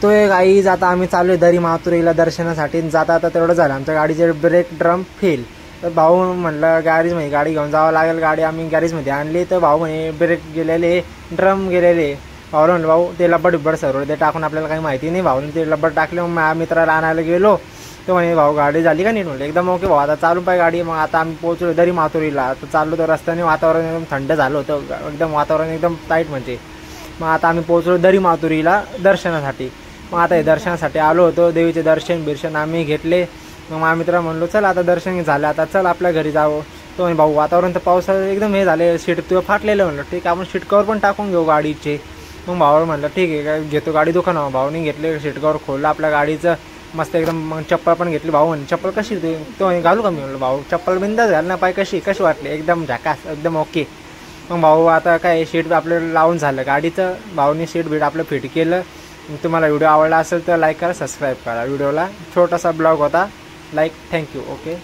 निघतोय गाईज. आता आम्ही चालू आहे दरी माथुरीला दर्शनासाठी. जाता आता तेवढं झालं, आमच्या गाडीचे ब्रेक ड्रम फेल. तर भाऊ म्हणलं गॅरेजमध्ये गाडी घेऊन जावं लागेल. गाडी आम्ही गॅरेजमध्ये आणली तर भाऊ म्हणे ब्रेक गेलेले, ड्रम गेलेले. भाऊला म्हणलं भाऊ ते लब्बड बिब्बड सर्व ते टाकून आपल्याला काही माहिती नाही. भाऊने ते लब्बड टाकले. मग माझ्या मित्राला आणायला गेलो तो म्हणे भाऊ गाडी झाली का नीट. म्हणलं एकदम ओके भाऊ, आता चालू पाहिजे गाडी. मग आता आम्ही पोहोचलो दरी माथुरीला. आता चाललो तर रस्त्याने वातावरण एकदम थंड झालं होतं, एकदम वातावरण एकदम टाईट म्हणजे. मग आता आम्ही पोहोचलो दरी माथुरीला दर्शनासाठी. मग आता हे दर्शनासाठी आलो होतो. देवीचे दर्शन आम्ही घेतले. मग माझ्या मित्र म्हणलो चल आता दर्शन झालं, आता चल आपल्या घरी जावं. तो म्हणे भाऊ वातावरण तर पावसाळ्यात एकदम हे झाले, सीट तुला फाटलेलं. म्हणलं ठीक आहे आपण सीट कवर पण टाकून घेऊ गाडीचे. मग भावाला म्हणलं ठीक आहे काय घेतो गाडी दुकानावर. भाऊने घेतले सीट कवर, खोललं आपल्या गाडीचं मस्त एकदम. मग चप्पल पण घेतली. भाऊ म्हणे चप्पल कशी ते, तो म्हणे घालू का. मी म्हणलं भाऊ चप्पल बिंदास घाल ना, पाय कशी वाटली. एकदम झकास एकदम ओके. मग भाऊ आता काय सीट आपल्याला लावून झालं गाडीचं. भाऊने सीट बीट आपलं फिट केलं. तुम्हाला व्हिडिओ आवडला असेल तर लाईक करा, सबस्क्राईब करा. व्हिडिओला छोटासा ब्लॉग होता. Like, thank you. ओके.